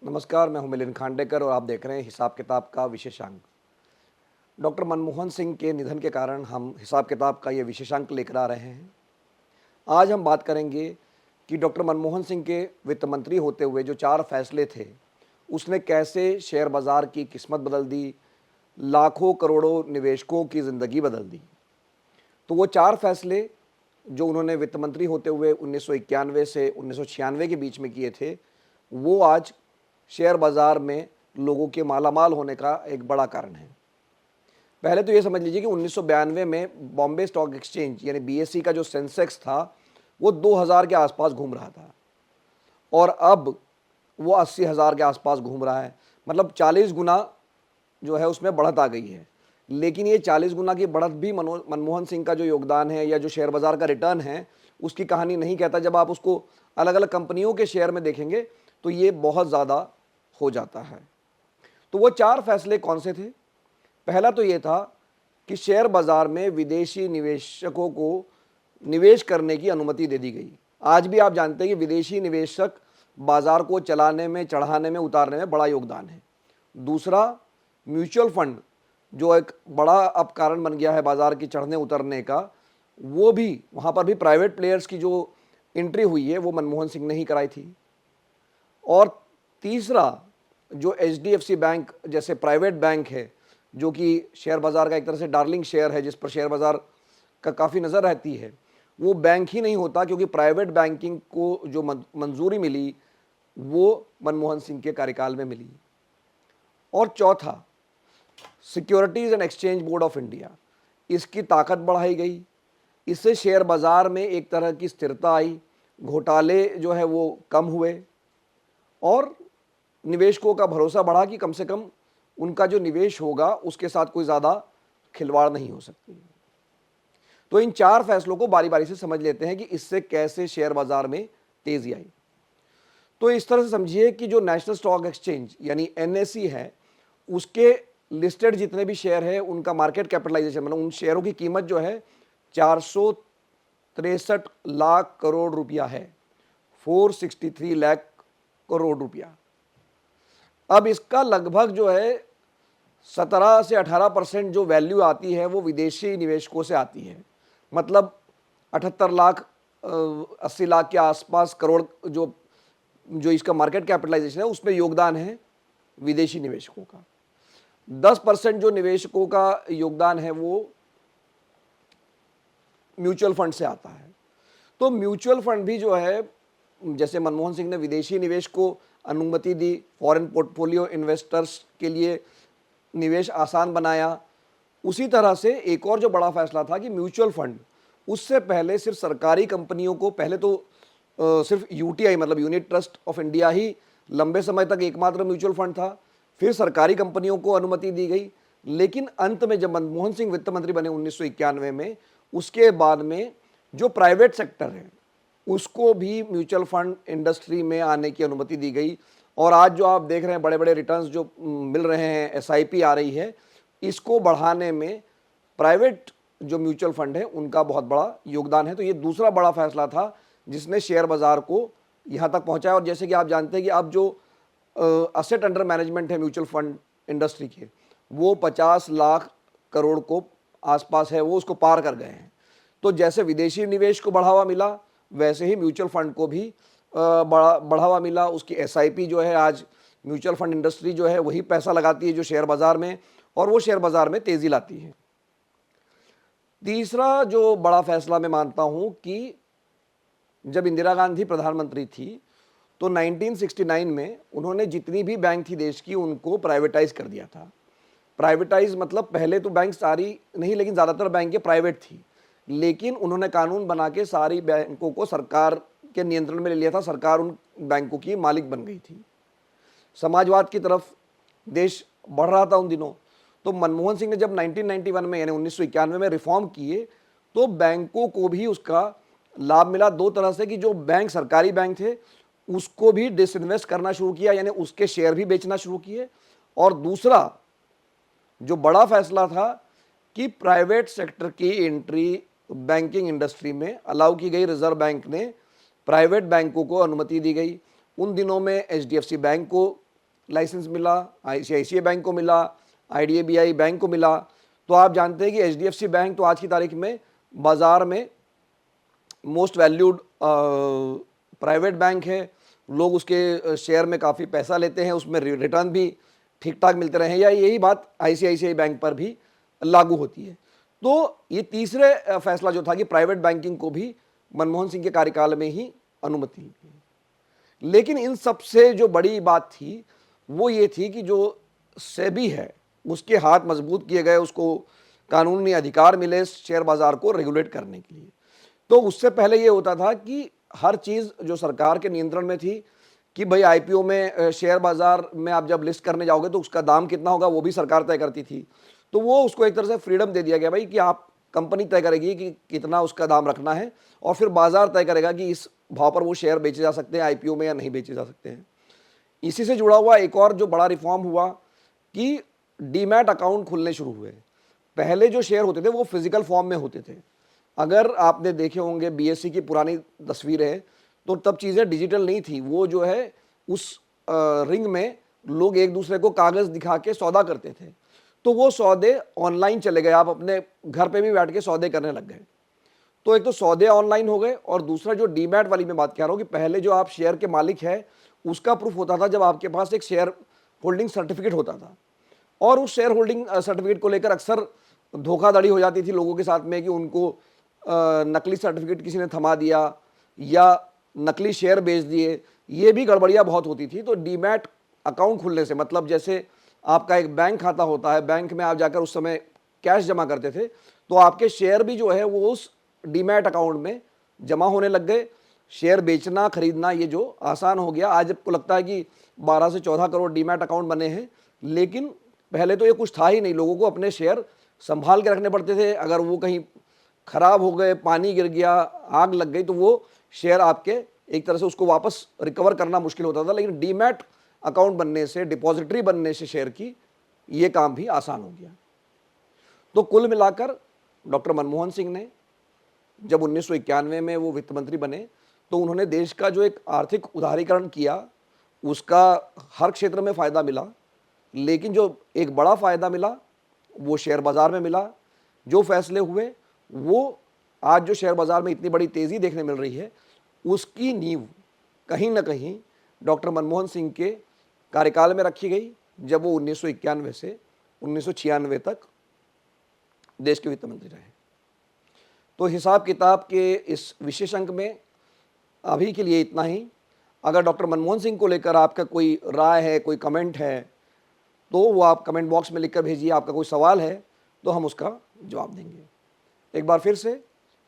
नमस्कार, मैं हूं मिलिंद खांडेकर और आप देख रहे हैं हिसाब किताब का विशेषांक। डॉक्टर मनमोहन सिंह के निधन के कारण हम हिसाब किताब का ये विशेषांक लेकर आ रहे हैं। आज हम बात करेंगे कि डॉक्टर मनमोहन सिंह के वित्त मंत्री होते हुए जो 4 फैसले थे, उसने कैसे शेयर बाज़ार की किस्मत बदल दी, लाखों करोड़ों निवेशकों की ज़िंदगी बदल दी। तो वो 4 फैसले जो उन्होंने वित्त मंत्री होते हुए 1991 से 1996 के बीच में किए थे, वो आज शेयर बाज़ार में लोगों के मालामाल होने का एक बड़ा कारण है। पहले तो ये समझ लीजिए कि 1992 में बॉम्बे स्टॉक एक्सचेंज यानी बीएसई का जो सेंसेक्स था, वो 2000 के आसपास घूम रहा था और अब वो 80,000 के आसपास घूम रहा है। मतलब 40 गुना जो है उसमें बढ़त आ गई है। लेकिन ये 40 गुना की बढ़त भी मनमोहन सिंह का जो योगदान है या जो शेयर बाज़ार का रिटर्न है, उसकी कहानी नहीं कहता। जब आप उसको अलग अलग कंपनियों के शेयर में देखेंगे तो ये बहुत ज़्यादा हो जाता है। तो वो 4 फैसले कौन से थे? पहला तो ये था कि शेयर बाज़ार में विदेशी निवेशकों को निवेश करने की अनुमति दे दी गई। आज भी आप जानते हैं कि विदेशी निवेशक बाज़ार को चलाने में, चढ़ाने में, उतारने में बड़ा योगदान है। दूसरा, म्यूचुअल फंड जो एक बड़ा अब कारण बन गया है बाज़ार की चढ़ने उतरने का, वो भी वहाँ पर भी प्राइवेट प्लेयर्स की जो एंट्री हुई है वो मनमोहन सिंह ने ही कराई थी। और तीसरा, जो एचडीएफसी बैंक जैसे प्राइवेट बैंक है, जो कि शेयर बाज़ार का एक तरह से डार्लिंग शेयर है, जिस पर शेयर बाज़ार का काफ़ी नज़र रहती है, वो बैंक ही नहीं होता, क्योंकि प्राइवेट बैंकिंग को जो मंजूरी मिली वो मनमोहन सिंह के कार्यकाल में मिली। और चौथा, securities and exchange board of India, इसकी ताकत बढ़ाई गई। इससे शेयर बाज़ार में एक तरह की स्थिरता आई, घोटाले जो है वो कम हुए और निवेशकों का भरोसा बढ़ा कि कम से कम उनका जो निवेश होगा उसके साथ कोई ज़्यादा खिलवाड़ नहीं हो सकती। तो इन 4 फैसलों को बारी बारी से समझ लेते हैं कि इससे कैसे शेयर बाज़ार में तेज़ी आई। तो इस तरह से समझिए कि जो नेशनल स्टॉक एक्सचेंज यानी एनएसई है, उसके लिस्टेड जितने भी शेयर हैं उनका मार्केट कैपिटलाइजेशन, मतलब उन शेयरों की कीमत जो है 463 लाख करोड़ रुपया है, 463 लाख करोड़ रुपया। अब इसका लगभग जो है 17 से 18% जो वैल्यू आती है वो विदेशी निवेशकों से आती है। मतलब 78 लाख 80 लाख के आसपास करोड़ जो जो इसका मार्केट कैपिटलाइजेशन है उसमें योगदान है विदेशी निवेशकों का। 10% जो निवेशकों का योगदान है वो म्यूचुअल फंड से आता है। तो म्यूचुअल फंड भी जो है, जैसे मनमोहन सिंह ने विदेशी निवेश को अनुमति दी, फॉरेन पोर्टफोलियो इन्वेस्टर्स के लिए निवेश आसान बनाया, उसी तरह से एक और जो बड़ा फैसला था कि म्यूचुअल फंड, उससे पहले सिर्फ सरकारी कंपनियों को, पहले तो सिर्फ यूटीआई मतलब यूनिट ट्रस्ट ऑफ इंडिया ही लंबे समय तक एकमात्र म्यूचुअल फंड था, फिर सरकारी कंपनियों को अनुमति दी गई। लेकिन अंत में जब मनमोहन सिंह वित्त मंत्री बने 1991 में, उसके बाद में जो प्राइवेट सेक्टर है उसको भी म्यूचुअल फंड इंडस्ट्री में आने की अनुमति दी गई। और आज जो आप देख रहे हैं बड़े बड़े रिटर्न्स जो मिल रहे हैं, एसआईपी आ रही है, इसको बढ़ाने में प्राइवेट जो म्यूचुअल फंड है उनका बहुत बड़ा योगदान है। तो ये दूसरा बड़ा फैसला था जिसने शेयर बाज़ार को यहाँ तक पहुँचाया। और जैसे कि आप जानते हैं कि अब जो असेट अंडर मैनेजमेंट है म्यूचुअल फंड इंडस्ट्री के, वो 50 लाख करोड़ को आसपास है, वो उसको पार कर गए हैं। तो जैसे विदेशी निवेश को बढ़ावा मिला, वैसे ही म्यूचुअल फंड को भी बढ़ावा मिला। उसकी एसआईपी जो है, आज म्यूचुअल फंड इंडस्ट्री जो है वही पैसा लगाती है जो शेयर बाज़ार में, और वो शेयर बाज़ार में तेज़ी लाती है। तीसरा जो बड़ा फैसला मैं मानता हूँ कि जब इंदिरा गांधी प्रधानमंत्री थी तो 1969 में उन्होंने जितनी भी बैंक थी देश की उनको प्राइवेटाइज कर दिया था। प्राइवेटाइज मतलब पहले तो बैंक सारी नहीं, लेकिन ज़्यादातर बैंकें प्राइवेट थी, लेकिन उन्होंने कानून बना के सारी बैंकों को सरकार के नियंत्रण में ले लिया था। सरकार उन बैंकों की मालिक बन गई थी। समाजवाद की तरफ देश बढ़ रहा था उन दिनों। तो मनमोहन सिंह ने जब 1991 में यानी 1991 में रिफॉर्म किए तो बैंकों को भी उसका लाभ मिला दो तरह से, कि जो बैंक सरकारी बैंक थे उसको भी डिसइन्वेस्ट करना शुरू किया, यानी उसके शेयर भी बेचना शुरू किए। और दूसरा जो बड़ा फैसला था कि प्राइवेट सेक्टर की एंट्री बैंकिंग इंडस्ट्री में अलाउ की गई। रिजर्व बैंक ने प्राइवेट बैंकों को अनुमति दी गई। उन दिनों में एचडीएफसी बैंक को लाइसेंस मिला, आईसीआईसीआई बैंक को मिला, आईडीबीआई बैंक को मिला, तो आप जानते हैं कि एचडीएफसी बैंक तो आज की तारीख में बाज़ार में मोस्ट वैल्यूड प्राइवेट बैंक है। लोग उसके शेयर में काफ़ी पैसा लेते हैं, उसमें रिटर्न भी ठीक ठाक मिलते रहे हैं, या यही बात आईसीआईसीआई बैंक पर भी लागू होती है। तो ये तीसरे फैसला जो था कि प्राइवेट बैंकिंग को भी मनमोहन सिंह के कार्यकाल में ही अनुमति मिली। लेकिन इन सबसे जो बड़ी बात थी वो ये थी कि जो सेबी है उसके हाथ मजबूत किए गए, उसको कानूनी अधिकार मिले शेयर बाजार को रेगुलेट करने के लिए। तो उससे पहले ये होता था कि हर चीज़ जो सरकार के नियंत्रण में थी कि भाई आईपीओ में शेयर बाजार में आप जब लिस्ट करने जाओगे तो उसका दाम कितना होगा वो भी सरकार तय करती थी। तो वो उसको एक तरह से फ्रीडम दे दिया गया भाई कि आप, कंपनी तय करेगी कि कितना उसका दाम रखना है और फिर बाजार तय करेगा कि इस भाव पर वो शेयर बेचे जा सकते हैं आईपीओ में या नहीं बेचे जा सकते हैं। इसी से जुड़ा हुआ एक और जो बड़ा रिफॉर्म हुआ कि डीमैट अकाउंट खुलने शुरू हुए। पहले जो शेयर होते थे वो फिजिकल फॉर्म में होते थे। अगर आपने देखे होंगे बीएसई की पुरानी तस्वीरें, तो तब चीज़ें डिजिटल नहीं थी। वो जो है उस रिंग में लोग एक दूसरे को कागज़ दिखा के सौदा करते थे। तो वो सौदे ऑनलाइन चले गए, आप अपने घर पे भी बैठ के सौदे करने लग गए। तो एक तो सौदे ऑनलाइन हो गए, और दूसरा जो डीमैट वाली मैं बात कह रहा हूँ कि पहले जो आप शेयर के मालिक है उसका प्रूफ होता था जब आपके पास एक शेयर होल्डिंग सर्टिफिकेट होता था। और उस शेयर होल्डिंग सर्टिफिकेट को लेकर अक्सर धोखाधड़ी हो जाती थी लोगों के साथ में कि उनको नकली सर्टिफिकेट किसी ने थमा दिया या नकली शेयर बेच दिए, ये भी गड़बड़ियाँ बहुत होती थी। तो डीमैट अकाउंट खुलने से, मतलब जैसे आपका एक बैंक खाता होता है, बैंक में आप जाकर उस समय कैश जमा करते थे, तो आपके शेयर भी जो है वो उस डीमैट अकाउंट में जमा होने लग गए। शेयर बेचना खरीदना ये जो आसान हो गया। आज आपको लगता है कि 12 से 14 करोड़ डीमैट अकाउंट बने हैं, लेकिन पहले तो ये कुछ था ही नहीं। लोगों को अपने शेयर संभाल के रखने पड़ते थे। अगर वो कहीं खराब हो गए, पानी गिर गया, आग लग गई, तो वो शेयर आपके एक तरह से उसको वापस रिकवर करना मुश्किल होता था। लेकिन डीमैट अकाउंट बनने से, डिपॉजिटरी बनने से शेयर की, ये काम भी आसान हो गया। तो कुल मिलाकर डॉक्टर मनमोहन सिंह ने जब 1991 में वो वित्त मंत्री बने तो उन्होंने देश का जो एक आर्थिक उदारीकरण किया उसका हर क्षेत्र में फ़ायदा मिला। लेकिन जो एक बड़ा फ़ायदा मिला वो शेयर बाज़ार में मिला। जो फैसले हुए वो आज जो शेयर बाज़ार में इतनी बड़ी तेज़ी देखने मिल रही है उसकी नींव कहीं ना कहीं डॉक्टर मनमोहन सिंह के कार्यकाल में रखी गई, जब वो 1991 से 1996 तक देश के वित्त मंत्री रहे। तो हिसाब किताब के इस विशेष अंक में अभी के लिए इतना ही। अगर डॉक्टर मनमोहन सिंह को लेकर आपका कोई राय है, कोई कमेंट है, तो वो आप कमेंट बॉक्स में लिखकर भेजिए। आपका कोई सवाल है तो हम उसका जवाब देंगे। एक बार फिर से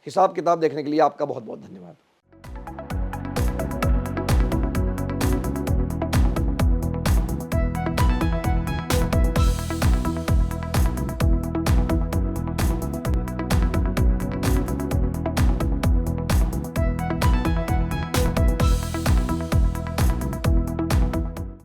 हिसाब किताब देखने के लिए आपका बहुत बहुत धन्यवाद।